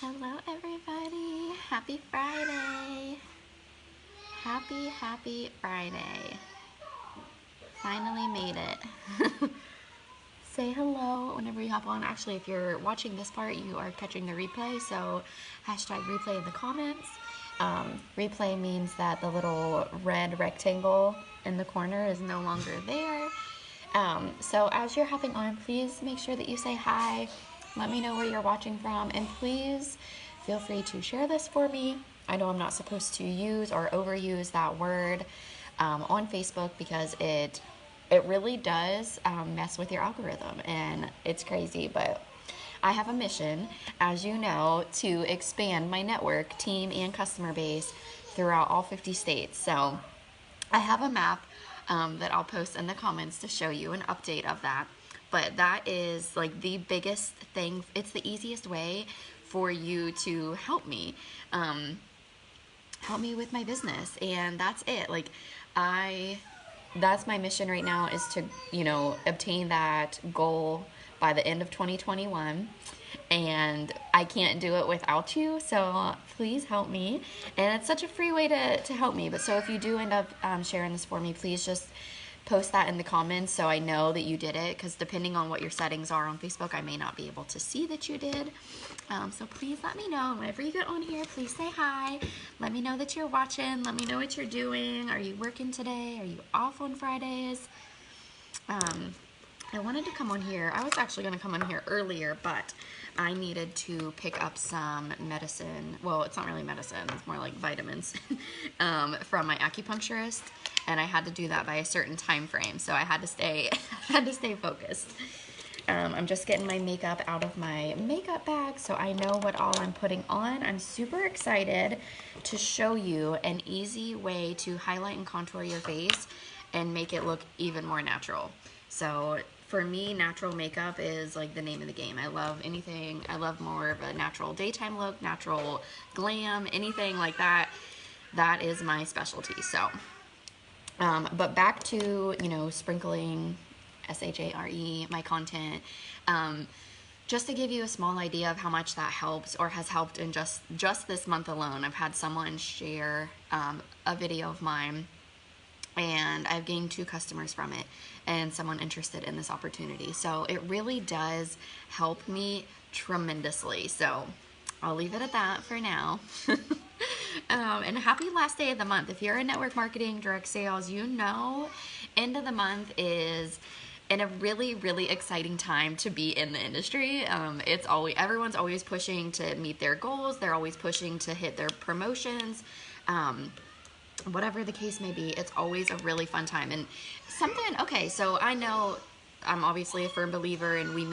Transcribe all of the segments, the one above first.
Hello everybody. Happy Friday. Happy Friday. Finally made it. Say hello whenever you hop on. Actually, if you're watching this part, you are catching the replay, so hashtag replay in the comments. Replay means that the little red rectangle in the corner is no longer there. So as you're hopping on, please make sure that you say hi. Let me know where you're watching from, and please feel free to share this for me. I know I'm not supposed to use or overuse that word on Facebook because it really does mess with your algorithm, and it's crazy, but I have a mission, as you know, to expand my network, team, and customer base throughout all 50 states. So I have a map that I'll post in the comments to show you an update of that. But that is like the biggest thing. It's the easiest way for you to help me with my business, and that's it. Like that's my mission right now, is to obtain that goal by the end of 2021, and I can't do it without you, so please help me. And it's such a free way to help me. But so if you do end up sharing this for me, please just post that in the comments so I know that you did it, because depending on what your settings are on Facebook, I may not be able to see that you did. So please let me know. Whenever you get on here, please say hi. Let me know that you're watching. Let me know what you're doing. Are you working today? Are you off on Fridays? I wanted to come on here. I was actually going to come on here earlier, but I needed to pick up some medicine. Well, it's not really medicine. It's more like vitamins from my acupuncturist, and I had to do that by a certain time frame. So I had to stay focused. I'm just getting my makeup out of my makeup bag so I know what all I'm putting on. I'm super excited to show you an easy way to highlight and contour your face and make it look even more natural. So for me, natural makeup is like the name of the game. I love anything. I love more of a natural daytime look, natural glam, anything like that. That is my specialty. So, but back to, sprinkling SHARE, my content, just to give you a small idea of how much that helps or has helped in just this month alone. I've had someone share a video of mine, and I've gained 2 customers from it, and someone interested in this opportunity. So it really does help me tremendously. So I'll leave it at that for now. And happy last day of the month. If you're in network marketing, direct sales, end of the month is in a really, really exciting time to be in the industry. Everyone's always pushing to meet their goals. They're always pushing to hit their promotions. Whatever the case may be, it's always a really fun time. And so I know I'm obviously a firm believer, and we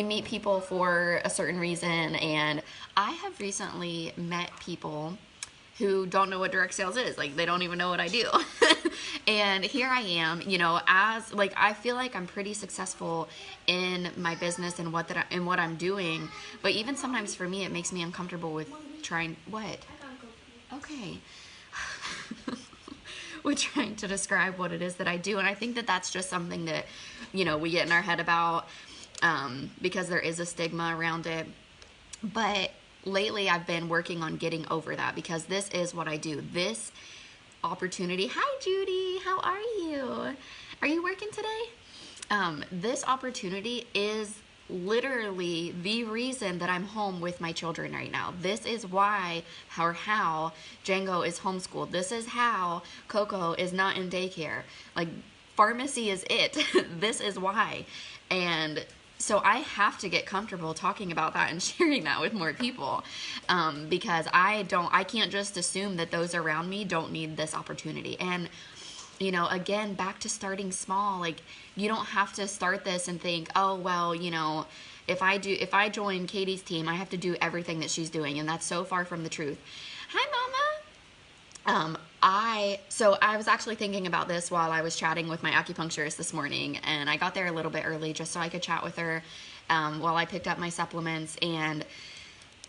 meet people for a certain reason, and I have recently met people who don't know what direct sales is. Like, they don't even know what I do. And here I am, I feel like I'm pretty successful in my business and what I'm doing, but even sometimes for me it makes me uncomfortable with trying okay with trying to describe what it is that I do. And I think that that's just something that we get in our head about, because there is a stigma around it. But lately I've been working on getting over that, because this is what I do. This opportunity. Hi, Judy. How are you? Are you working today? This opportunity is literally the reason that I'm home with my children right now. This is why how Django is homeschooled. This is how Coco is not in daycare. Like, pharmacy is it. This is why. And so I have to get comfortable talking about that and sharing that with more people, because I can't just assume that those around me don't need this opportunity. And again, back to starting small. Like, you don't have to start this and think, oh, well, if I join Katie's team, I have to do everything that she's doing. And that's so far from the truth. Hi, Mama. I was actually thinking about this while I was chatting with my acupuncturist this morning, and I got there a little bit early just so I could chat with her while I picked up my supplements, and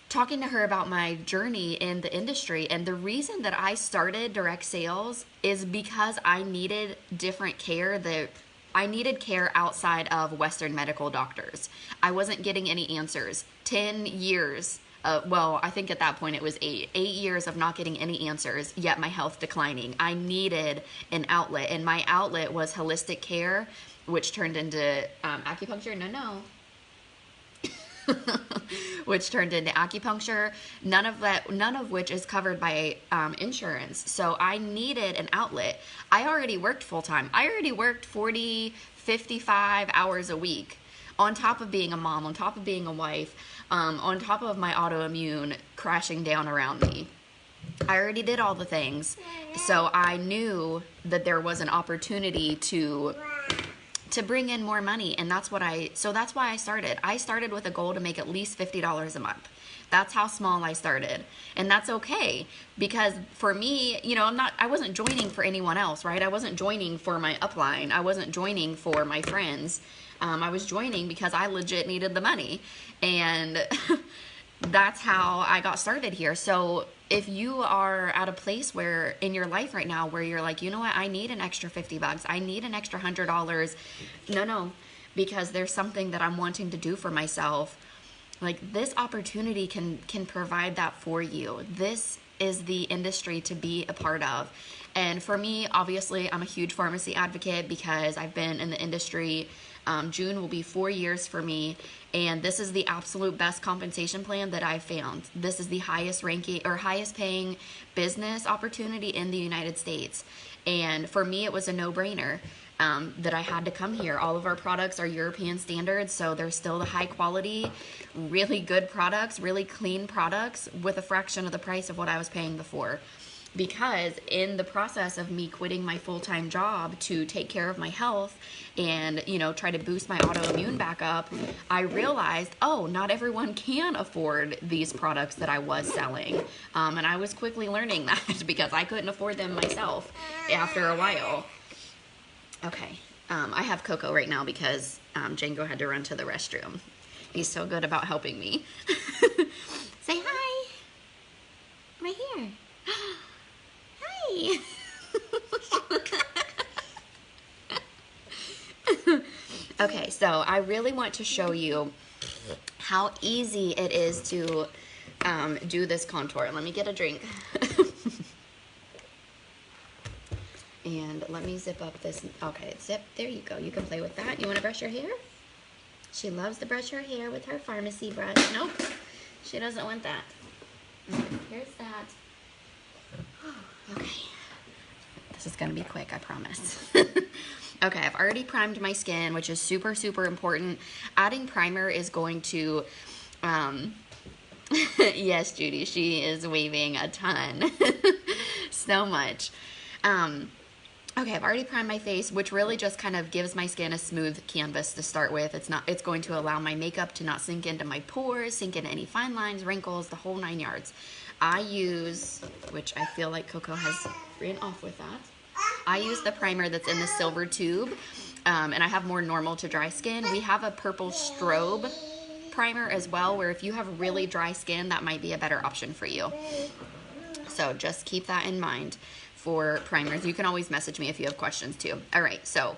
talking to her about my journey in the industry. And the reason that I started direct sales is because I needed different care that I needed care outside of Western medical doctors. I wasn't getting any answers. 10 years. Well, I think at that point it was 8 years of not getting any answers, yet my health declining. I needed an outlet, and my outlet was holistic care, which turned into acupuncture. No. Which turned into acupuncture, none of which is covered by insurance. So I needed an outlet. I already worked full-time. I already worked 40, 55 hours a week, on top of being a mom, on top of being a wife, on top of my autoimmune crashing down around me. I already did all the things. So I knew that there was an opportunity to bring in more money, and that's why I started. I started with a goal to make at least $50 a month. That's how small I started, and that's okay, because for me, you know, I wasn't joining for anyone else, right? I wasn't joining for my upline. I wasn't joining for my friends. I was joining because I legit needed the money, and that's how I got started here. So if you are at a place where in your life right now where you're like, you know what, I need an extra $50, I need an extra $100. No, because there's something that I'm wanting to do for myself. Like, this opportunity can provide that for you. This is the industry to be a part of. And for me, obviously, I'm a huge pharmacy advocate because I've been in the industry. June will be 4 years for me, and this is the absolute best compensation plan that I've found. This is the highest ranking or highest paying business opportunity in the United States. And for me, it was a no-brainer that I had to come here. All of our products are European standards, so they're still the high quality, really good products, really clean products with a fraction of the price of what I was paying before. Because in the process of me quitting my full-time job to take care of my health and, you know, try to boost my autoimmune back up, I realized, oh, not everyone can afford these products that I was selling. And I was quickly learning that because I couldn't afford them myself after a while. Okay, I have Coco right now because Django had to run to the restroom. He's so good about helping me. Say hi. Right here. Hi. Okay, so I really want to show you how easy it is to do this contour. Let me get a drink. And let me zip up this. Okay, zip. There you go. You can play with that. You want to brush your hair? She loves to brush her hair with her pharmacy brush. Nope. She doesn't want that. Okay, here's that. Okay. This is going to be quick, I promise. Okay, I've already primed my skin, which is super, super important. Adding primer is going to... yes, Judy, she is waving a ton. So much. Okay, I've already primed my face, which really just kind of gives my skin a smooth canvas to start with. It's going to allow my makeup to not sink into my pores, sink into any fine lines, wrinkles, the whole 9 yards. I use, which I feel like Coco has ran off with that. I use the primer that's in the silver tube, and I have more normal to dry skin. We have a purple strobe primer as well, where if you have really dry skin, that might be a better option for you. So just keep that in mind for primers. You can always message me if you have questions too. All right, so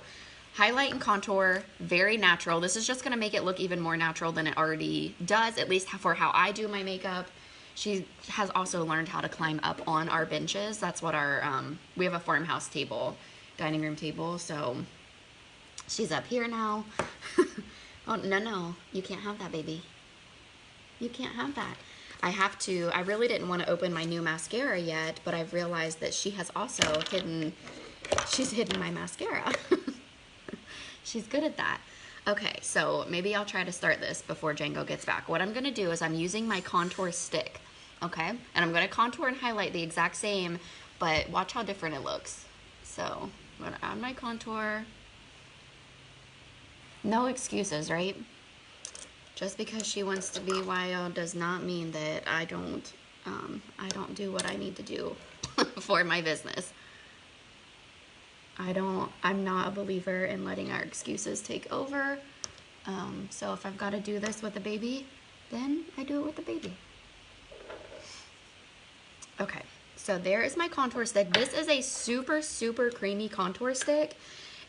highlight and contour, very natural. This is just gonna make it look even more natural than it already does, at least for how I do my makeup. She has also learned how to climb up on our benches. That's what our, we have a farmhouse table, dining room table, so she's up here now. Oh, no, you can't have that, baby. You can't have that. I really didn't want to open my new mascara yet, but I've realized that she has also she's hidden my mascara. She's good at that. Okay, so maybe I'll try to start this before Django gets back. What I'm going to do is I'm using my contour stick, okay? And I'm going to contour and highlight the exact same, but watch how different it looks. So I'm going to add my contour. No excuses, right? Just because she wants to be wild does not mean that I don't do what I need to do for my business. I'm not a believer in letting our excuses take over. So if I've got to do this with the baby, then I do it with the baby. Okay, so there is my contour stick. This is a super, super creamy contour stick.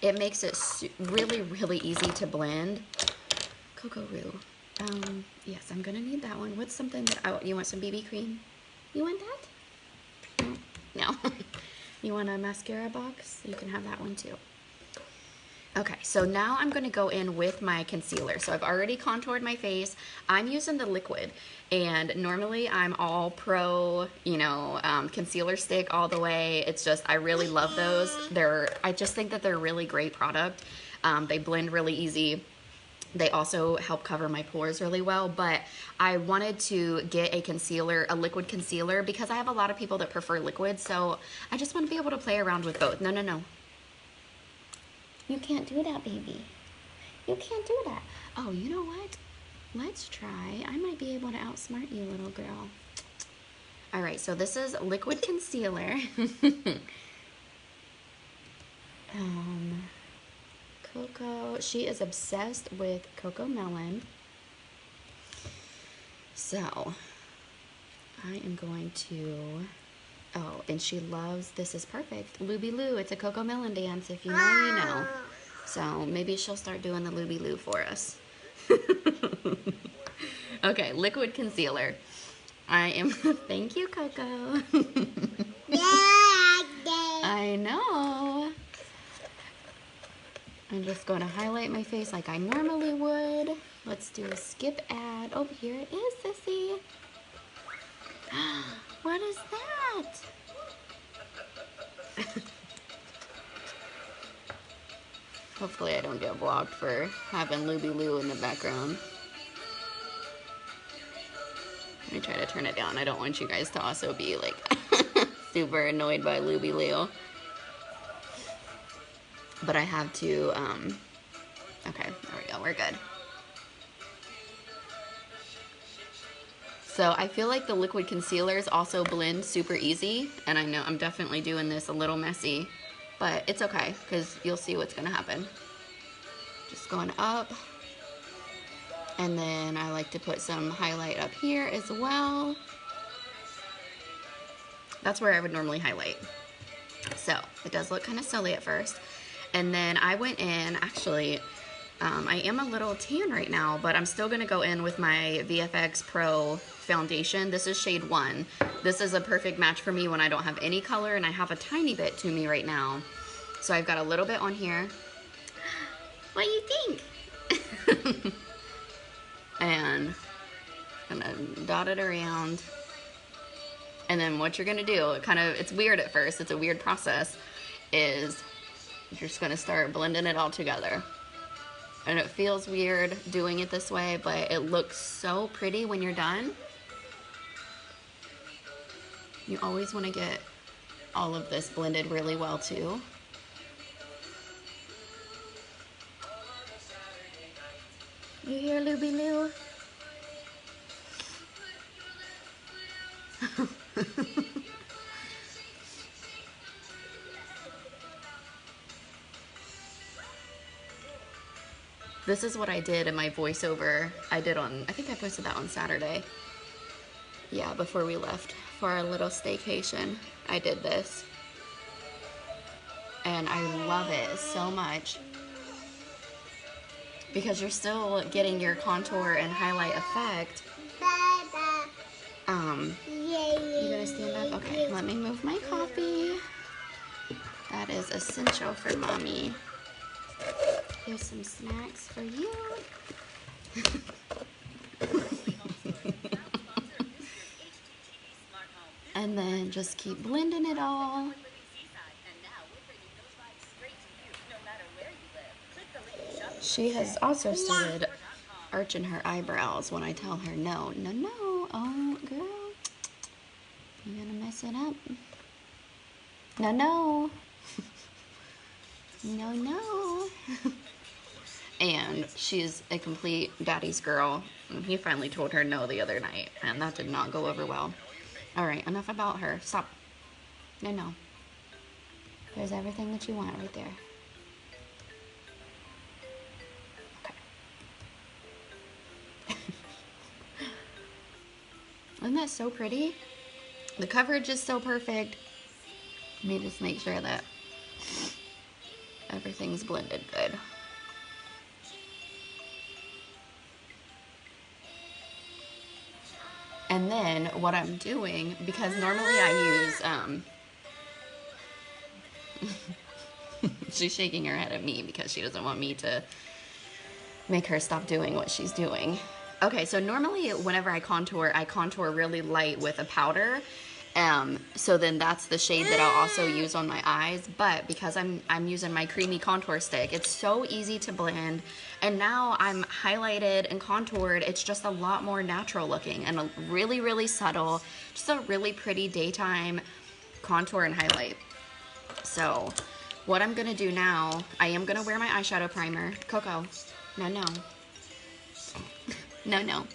It makes it really, really easy to blend. Cocoa Roux. Yes, I'm gonna need that one. What's something that you want some BB cream? You want that? No. You want a mascara box? You can have that one too. Okay, so now I'm gonna go in with my concealer. So I've already contoured my face. I'm using the liquid, and normally I'm all pro, you know, concealer stick all the way. It's just, I really love those. I just think that they're a really great product. They blend really easy. They also help cover my pores really well, but I wanted to get a concealer, a liquid concealer, because I have a lot of people that prefer liquid, so I just want to be able to play around with both. No, no, no. You can't do that, baby. You can't do that. Oh, you know what? Let's try. I might be able to outsmart you, little girl. All right, so this is liquid concealer. Coco, she is obsessed with Coco Melon. So, I am going to, oh, and she loves, this is perfect, Luby Lou. It's a Coco Melon dance. If you know, you know. So, maybe she'll start doing the Luby Lou for us. Okay, liquid concealer. I am, thank you, Coco. I know. I'm just going to highlight my face like I normally would. Let's do a skip ad. Oh, here it is, Sissy. What is that? Hopefully I don't get blocked for having Luby Lou in the background. Let me try to turn it down. I don't want you guys to also be like super annoyed by Luby Lou. But I have to, okay, there we go, we're good. So I feel like the liquid concealers also blend super easy, and I know I'm definitely doing this a little messy, but it's okay, because you'll see what's gonna happen. Just going up, and then I like to put some highlight up here as well. That's where I would normally highlight. So it does look kind of silly at first. And then I went in, actually, I am a little tan right now, but I'm still going to go in with my VFX Pro foundation. This is shade 1. This is a perfect match for me when I don't have any color, and I have a tiny bit to me right now. So I've got a little bit on here. What do you think? And I'm going to dot it around. And then what you're going to do, it's weird at first, it's a weird process, is you're just going to start blending it all together. And it feels weird doing it this way, but it looks so pretty when you're done. You always want to get all of this blended really well too. You hear Luby Lou? This is what I did in my voiceover. I think I posted that on Saturday. Yeah, before we left for our little staycation, I did this. And I love it so much. Because you're still getting your contour and highlight effect. You gonna stand up? Okay, let me move my coffee. That is essential for mommy. Here's some snacks for you. And then just keep blending it all. She has also started arching her eyebrows when I tell her no, no, no. Oh, girl, you're gonna mess it up. No, no. No, no. And she's a complete daddy's girl. And he finally told her no the other night, and that did not go over well. All right, enough about her. Stop. No, no. There's everything that you want right there. Okay. Isn't that so pretty? The coverage is so perfect. Let me just make sure that everything's blended good. And then what I'm doing, because normally I use, she's shaking her head at me because she doesn't want me to make her stop doing what she's doing. Okay, so normally whenever I contour really light with a powder. So then that's the shade that I'll also use on my eyes. But because I'm using my creamy contour stick, it's so easy to blend. And now I'm highlighted and contoured. It's just a lot more natural looking and a really, really subtle, just a really pretty daytime contour and highlight. So what I'm gonna do now, I am gonna wear my eyeshadow primer. Coco, no. No. I'm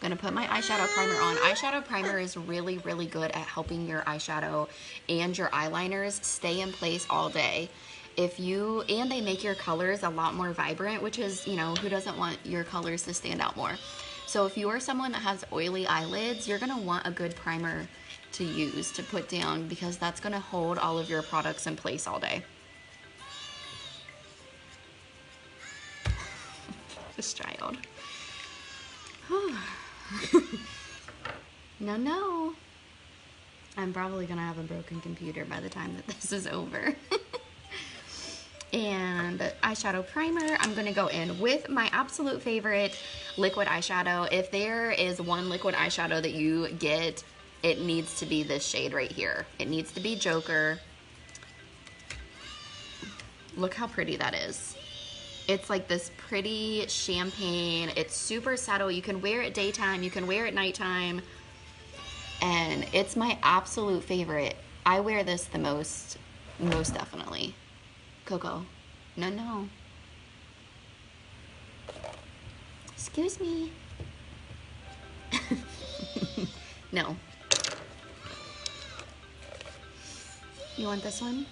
gonna put my eyeshadow primer on. Eyeshadow primer is really, really good at helping your eyeshadow and your eyeliners stay in place all day. And they make your colors a lot more vibrant, which is, you know, who doesn't want your colors to stand out more? So if you are someone that has oily eyelids, you're gonna want a good primer to use, to put down, because that's gonna hold all of your products in place all day. This child. No. I'm probably gonna have a broken computer by the time that this is over. And eyeshadow primer, I'm gonna go in with my absolute favorite liquid eyeshadow. If there is one liquid eyeshadow that you get, it needs to be this shade right here. It needs to be Joker. Look how pretty that is. It's like this pretty champagne. It's super subtle. You can wear it daytime, you can wear it nighttime. And it's my absolute favorite. I wear this the most definitely. Coco, no. Excuse me. No. You want this one?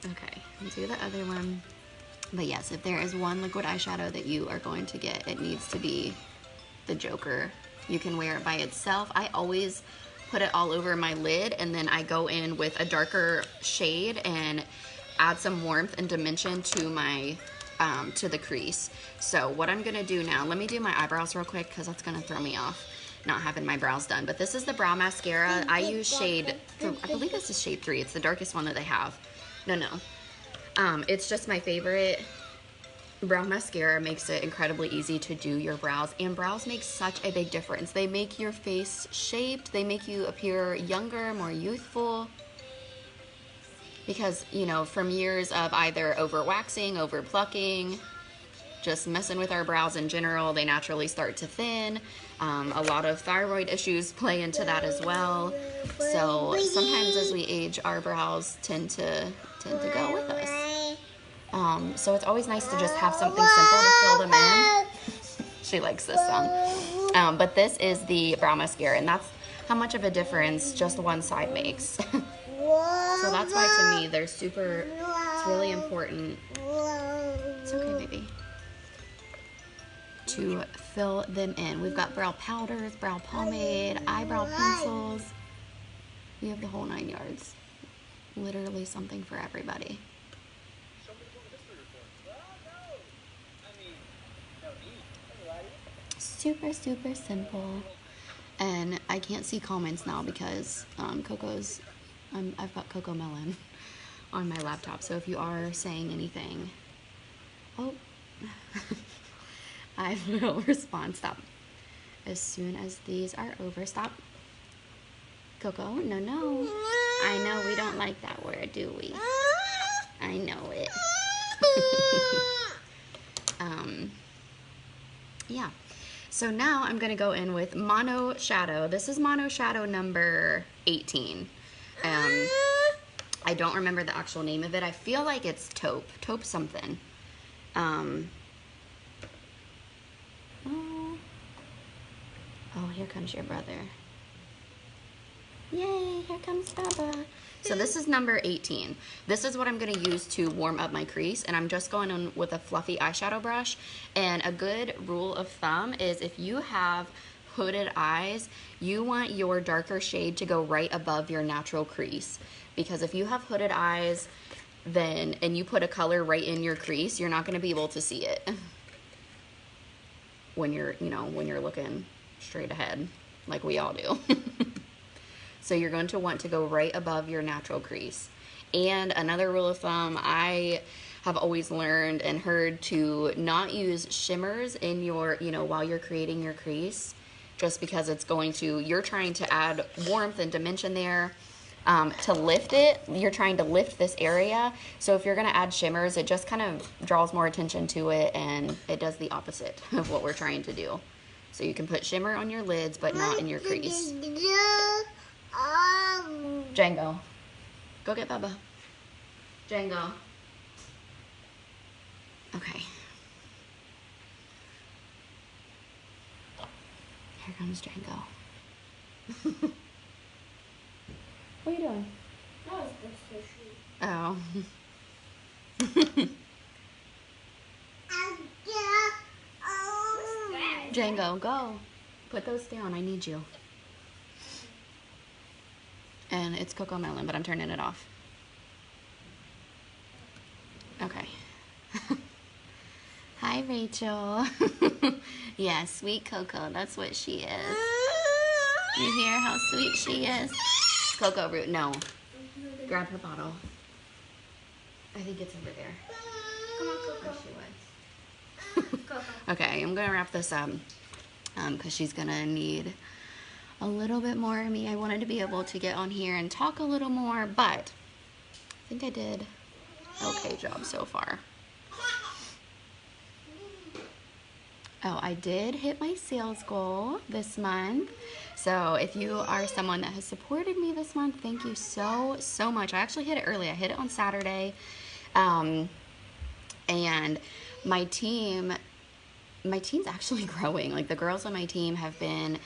Okay, let's do the other one. But yes, if there is one liquid eyeshadow that you are going to get, it needs to be the Joker. You can wear it by itself. I always put it all over my lid, and then I go in with a darker shade and add some warmth and dimension to my to the crease. So what I'm gonna do now, let me do my eyebrows real quick because that's gonna throw me off not having my brows done. But this is the brow mascara. I use shade, I believe this is shade 3. It's the darkest one that they have. No. It's just my favorite. Brow mascara makes it incredibly easy to do your brows, and brows make such a big difference. They make your face shaped, they make you appear younger, more youthful, because, you know, from years of either over waxing, over plucking, just messing with our brows in general, they naturally start to thin. A lot of thyroid issues play into that as well. So sometimes as we age, our brows tend to go with us. So it's always nice to just have something simple to fill them in. She likes this song. But this is the brow mascara, and that's how much of a difference just one side makes. So that's why to me they're super, it's really important. It's okay, baby. To fill them in. We've got brow powders, brow pomade, eyebrow pencils. We have the whole 9 yards. Literally something for everybody. Super, super simple. And I can't see comments now because I've got Coco Melon on my laptop. So if you are saying anything, I will respond. Stop. As soon as these are over, stop. Coco, no. I know we don't like that word, do we? I know it. Yeah. So now I'm going to go in with Mono Shadow. This is Mono Shadow number 18. I don't remember the actual name of it. I feel like it's Taupe. Taupe something. Oh, here comes your brother. Yay, here comes Baba. So this is number 18. This is what I'm going to use to warm up my crease, and I'm just going in with a fluffy eyeshadow brush. And a good rule of thumb is if you have hooded eyes, you want your darker shade to go right above your natural crease. Because if you have hooded eyes, and you put a color right in your crease, you're not going to be able to see it when you're looking straight ahead like we all do. So you're going to want to go right above your natural crease. And another rule of thumb, I have always learned and heard to not use shimmers in your, while you're creating your crease, just because you're trying to add warmth and dimension there. To lift it, you're trying to lift this area. So if you're going to add shimmers, it just kind of draws more attention to it, and it does the opposite of what we're trying to do. So you can put shimmer on your lids, but not in your crease. Django, go get Bubba. Django. Okay. Here comes Django. What are you doing? That was the sushi. Oh. Django, go. Put those down. I need you. And it's Coco Melon, but I'm turning it off. Okay. Hi, Rachel. Yeah, sweet Coco. That's what she is. You hear how sweet she is? Coco Root, no. Grab her bottle. I think it's over there. Come on, Coco. She was. Coco. Okay, I'm gonna wrap this up because she's gonna need a little bit more of me. I wanted to be able to get on here and talk a little more, but I think I did an okay job so far. Oh, I did hit my sales goal this month. So if you are someone that has supported me this month, thank you so, so much. I actually hit it early. I hit it on Saturday. And my team's actually growing. Like, the girls on my team have been,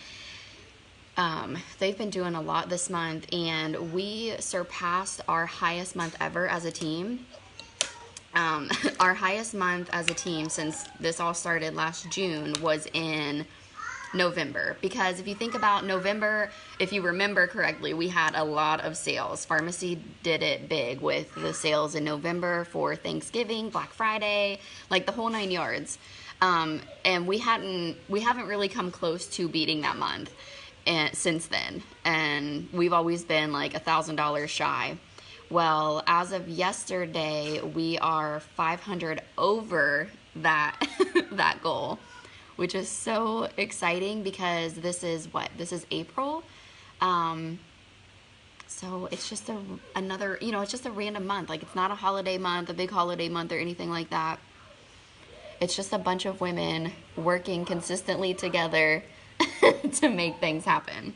they've been doing a lot this month, and we surpassed our highest month ever as a team. Our highest month as a team since this all started last June was in November, because if you think about November, if you remember correctly, we had a lot of sales. Pharmacy did it big with the sales in November for Thanksgiving, Black Friday, like the whole 9 yards. And we haven't really come close to beating that month since then, and we've always been like $1,000 shy. Well, as of yesterday, we are 500 over that that goal, which is so exciting because this is April. So it's just another, it's just a random month. Like, it's not a holiday month, a big holiday month or anything like that. It's just a bunch of women working consistently together to make things happen.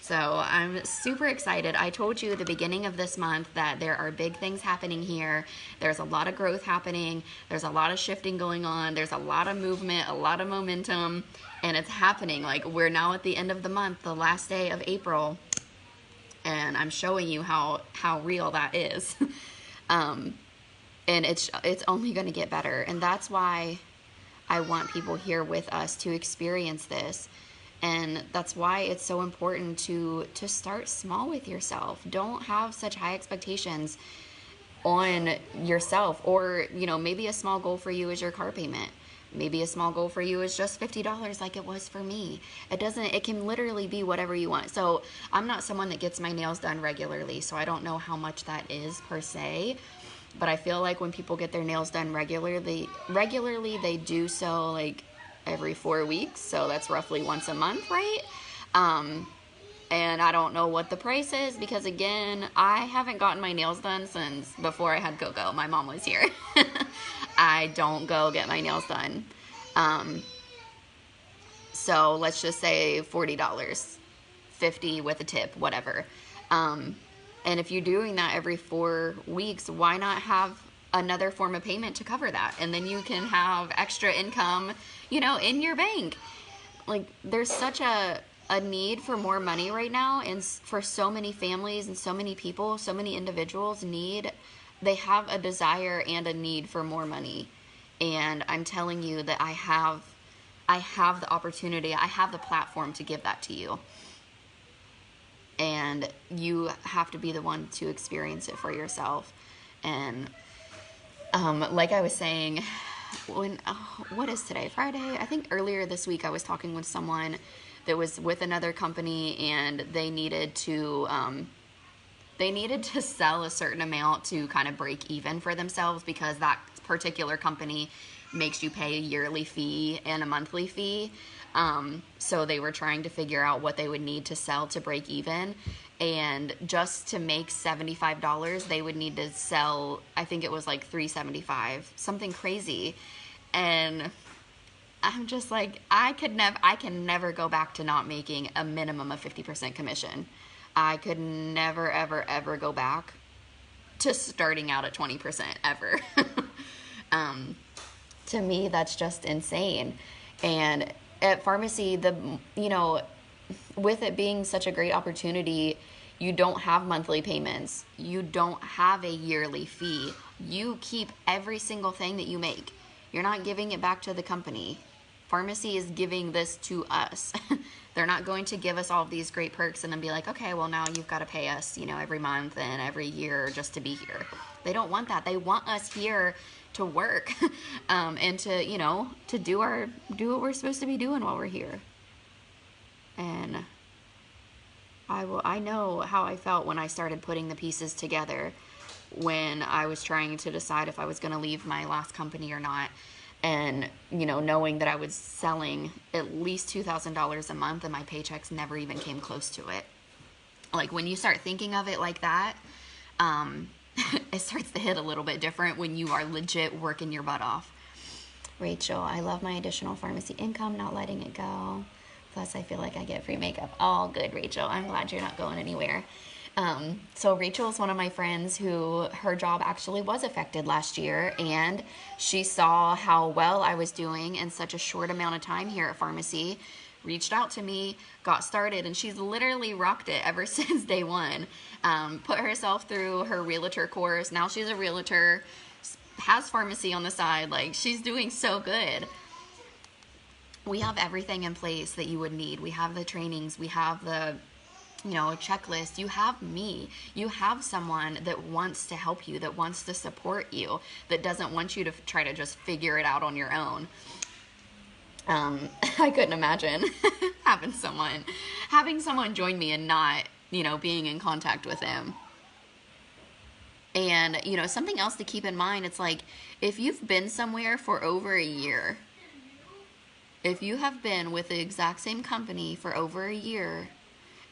So I'm super excited. I told you at the beginning of this month that there are big things happening here. There's a lot of growth happening. There's a lot of shifting going on. There's a lot of movement, a lot of momentum, and it's happening. Like, we're now at the end of the month, the last day of April, and I'm showing you how real that is. And it's only going to get better. And that's why I want people here with us to experience this. And that's why it's so important to start small with yourself. Don't have such high expectations on yourself. Or, maybe a small goal for you is your car payment. Maybe a small goal for you is just $50 like it was for me. It can literally be whatever you want. So I'm not someone that gets my nails done regularly, so I don't know how much that is per se. But I feel like when people get their nails done regularly, they do so like every 4 weeks, so that's roughly once a month, right? And I don't know what the price is because, again, I haven't gotten my nails done since before I had Coco. My mom was here. I don't go get my nails done. So let's just say $40, $50 with a tip, whatever. And if you're doing that every 4 weeks, why not have another form of payment to cover that? And then you can have extra income, in your bank. Like, there's such a need for more money right now, and for so many families and so many people, so many individuals they have a desire and a need for more money. And I'm telling you that I have I have the opportunity, I have the platform to give that to you. And you have to be the one to experience it for yourself. And like I was saying, what is today? Friday? I think earlier this week I was talking with someone that was with another company, and they needed to sell a certain amount to kind of break even for themselves, because that particular company makes you pay a yearly fee and a monthly fee. So they were trying to figure out what they would need to sell to break even. And just to make $75, they would need to sell, I think it was like $375, something crazy. And I'm just like, I can never go back to not making a minimum of 50% commission. I could never, ever, ever go back to starting out at 20% ever. To me, that's just insane. And at pharmacy, with it being such a great opportunity, you don't have monthly payments. You don't have a yearly fee. You keep every single thing that you make. You're not giving it back to the company. Pharmacy is giving this to us. They're not going to give us all of these great perks and then be like, okay, well, now you've got to pay us, every month and every year just to be here. They don't want that. They want us here to work, and to do what we're supposed to be doing while we're here. And I know how I felt when I started putting the pieces together, when I was trying to decide if I was going to leave my last company or not. And, knowing that I was selling at least $2,000 a month and my paychecks never even came close to it. Like, when you start thinking of it like that, it starts to hit a little bit different when you are legit working your butt off. Rachel, I love my additional pharmacy income, not letting it go. Plus, I feel like I get free makeup. All good, Rachel. I'm glad you're not going anywhere. So Rachel is one of my friends who her job actually was affected last year, and she saw how well I was doing in such a short amount of time here at pharmacy, reached out to me, got started, and she's literally rocked it ever since day one. Put herself through her realtor course. Now she's a realtor, has pharmacy on the side. Like, she's doing so good. We have everything in place that you would need. We have the trainings. We have the a checklist. You have me. You have someone that wants to help you, that wants to support you, that doesn't want you to try to just figure it out on your own. I couldn't imagine having someone join me and not, being in contact with them. And, something else to keep in mind, it's like, if you've been somewhere for over a year, if you have been with the exact same company for over a year,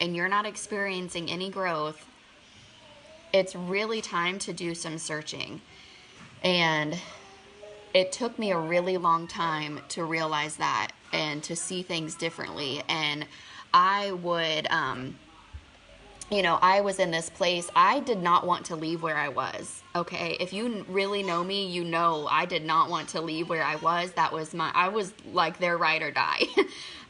and you're not experiencing any growth, it's really time to do some searching. And it took me a really long time to realize that and to see things differently. And I would, I was in this place. I did not want to leave where I was. Okay. If you really know me, I did not want to leave where I was. I was like their ride or die.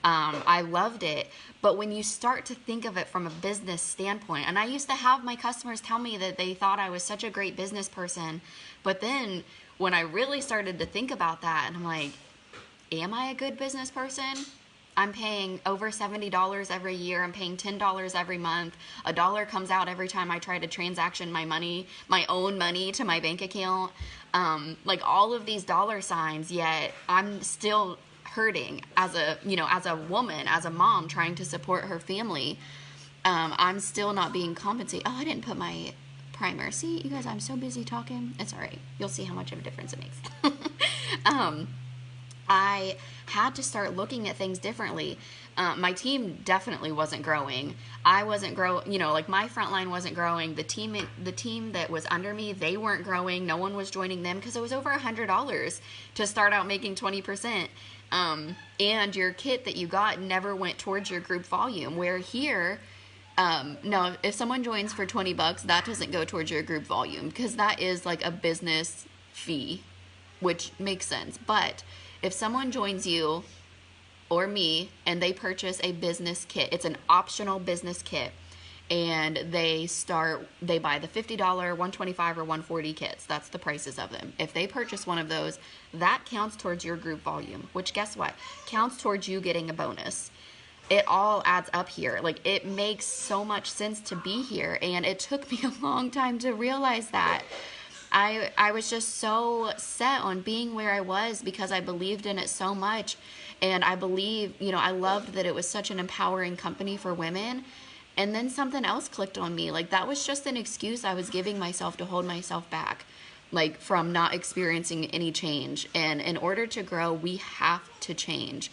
I loved it. But when you start to think of it from a business standpoint, and I used to have my customers tell me that they thought I was such a great business person. But then when I really started to think about that, and I'm like, am I a good business person? I'm paying over $70 every year. I'm paying $10 every month. $1 comes out every time I try to transaction my own money to my bank account. Like all of these dollar signs, yet I'm still hurting as a woman, as a mom trying to support her family. I'm still not being compensated. Oh, I didn't put my primer. See, you guys, I'm so busy talking. It's all right. You'll see how much of a difference it makes. I had to start looking at things differently. My team definitely wasn't growing. I wasn't growing, like my front line wasn't growing. The team that was under me, they weren't growing. No one was joining them because it was over $100 to start out making 20%. And your kit that you got never went towards your group volume, where here, no, if someone joins for $20, that doesn't go towards your group volume because that is like a business fee, which makes sense. But if someone joins you or me and they purchase a business kit, it's an optional business kit, and they buy the $50, $125, or $140 kits. That's the prices of them. If they purchase one of those, that counts towards your group volume, which guess what? Counts towards you getting a bonus. It all adds up here. Like, it makes so much sense to be here, and it took me a long time to realize that. I was just so set on being where I was because I believed in it so much, and I loved that it was such an empowering company for women. And then something else clicked on me. Like, that was just an excuse I was giving myself to hold myself back, like, from not experiencing any change. And in order to grow, we have to change.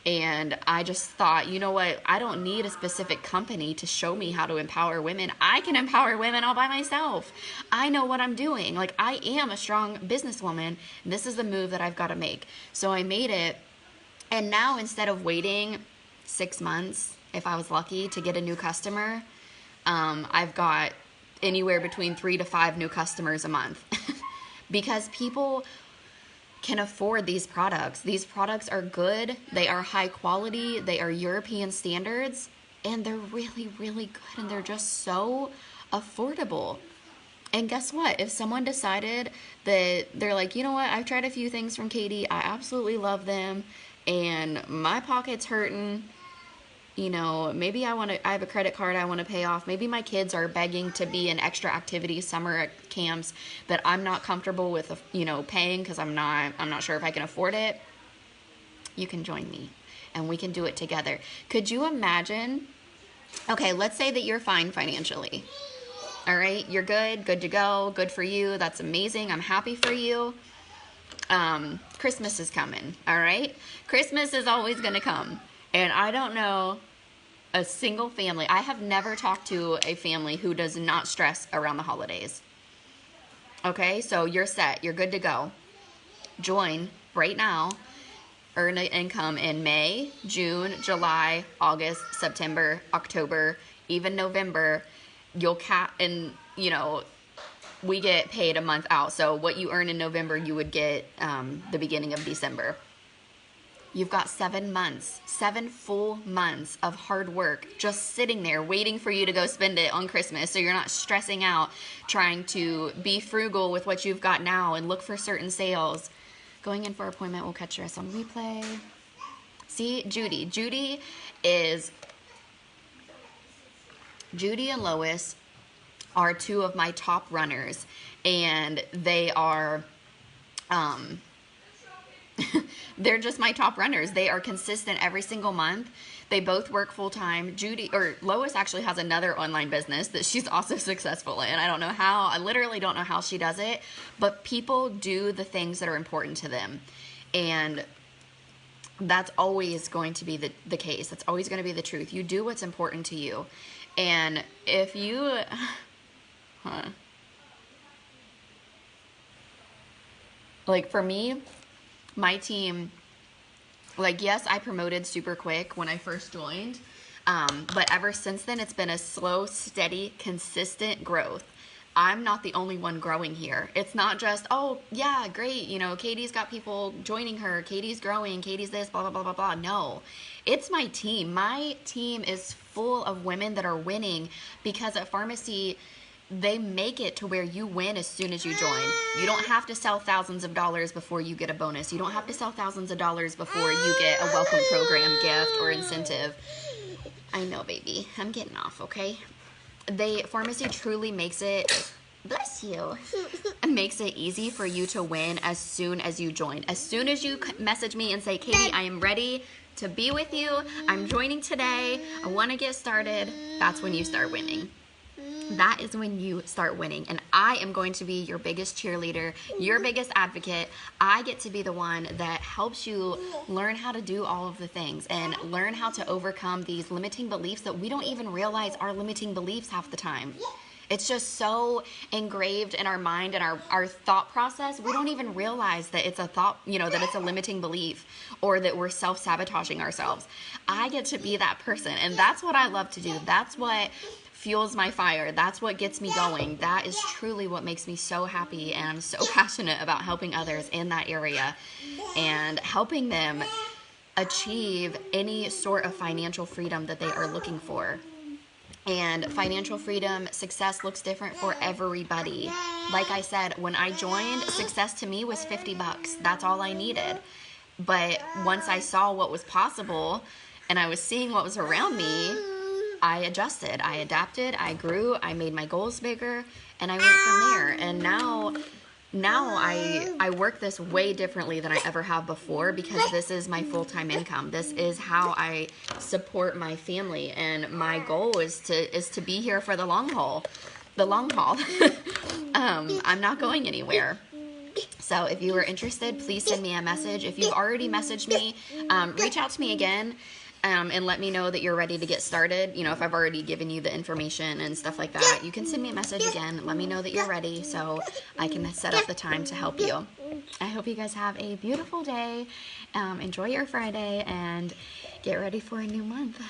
And I just thought, you know what? I don't need a specific company to show me how to empower women. I can empower women all by myself. I know what I'm doing. Like, I am a strong businesswoman. This is the move that I've got to make. So I made it. And now, instead of waiting 6 months, if I was lucky, to get a new customer, I've got anywhere between 3 to 5 new customers a month because people can afford these products. These products are good. They are high quality. They are European standards, and they're really, really good, and they're just so affordable. And guess what? If someone decided that they're like, you know what, I've tried a few things from Katie, I absolutely love them, and my pocket's hurting, you know, maybe I have a credit card I want to pay off. Maybe my kids are begging to be in extra activities, summer camps that I'm not comfortable with, you know, paying because I'm not sure if I can afford it. You can join me and we can do it together. Could you imagine? Okay, let's say that you're fine financially. All right, you're good to go, good for you. That's amazing. I'm happy for you. Christmas is coming. All right, Christmas is always going to come. And I don't know a single family. I have never talked to a family who does not stress around the holidays. Okay, so you're set. You're good to go. Join right now. Earn an income in May, June, July, August, September, October, even November. And, you know, we get paid a month out. So what you earn in November, you would get the beginning of December. You've got 7 months, 7 full months of hard work just sitting there waiting for you to go spend it on Christmas, so you're not stressing out trying to be frugal with what you've got now and look for certain sales. Going in for appointment, we'll catch the rest on replay. See, Judy and Lois are 2 of my top runners, and they are they're just my top runners. They are consistent every single month. They both work full time. Lois actually has another online business that she's also successful in. I literally don't know how she does it, but people do the things that are important to them. And that's always going to be the case. That's always going to be the truth. You do what's important to you. And if you, like for me, my team, like, yes, I promoted super quick when I first joined, but ever since then, it's been a slow, steady, consistent growth. I'm not the only one growing here. It's not just, oh, yeah, great, you know, Katie's got people joining her, Katie's growing, Katie's this, blah, blah, blah, blah, blah. No, it's my team. My team is full of women that are winning because at Farmacy, they make it to where you win as soon as you join. You don't have to sell thousands of dollars before you get a bonus. You don't have to sell thousands of dollars before you get a welcome program, gift, or incentive. I know, baby. I'm getting off, okay? Farmacy truly makes it, bless you, makes it easy for you to win as soon as you join. As soon as you message me and say, Katie, I am ready to be with you. I'm joining today. I want to get started. That's when you start winning. That is when you start winning. And I am going to be your biggest cheerleader, your biggest advocate. I get to be the one that helps you learn how to do all of the things and learn how to overcome these limiting beliefs that we don't even realize are limiting beliefs half the time. It's just so engraved in our mind and our thought process. We don't even realize that it's a thought, you know, that it's a limiting belief or that we're self-sabotaging ourselves. I get to be that person, and that's what I love to do. That's what fuels my fire. That's what gets me going. That is truly what makes me so happy, and I'm so passionate about helping others in that area and helping them achieve any sort of financial freedom that they are looking for. And financial freedom, success looks different for everybody. Like I said, when I joined, success to me was $50. That's all I needed. But once I saw what was possible and I was seeing what was around me, I adjusted, I adapted, I grew, I made my goals bigger, and I went from there. And now I work this way differently than I ever have before, because this is my full-time income. This is how I support my family, and my goal is to be here for the long haul. I'm not going anywhere. So if you are interested, please send me a message. If you've already messaged me, reach out to me again. And let me know that you're ready to get started. You know, if I've already given you the information and stuff like that, you can send me a message again. Let me know that you're ready so I can set up the time to help you. I hope you guys have a beautiful day. Enjoy your Friday and get ready for a new month.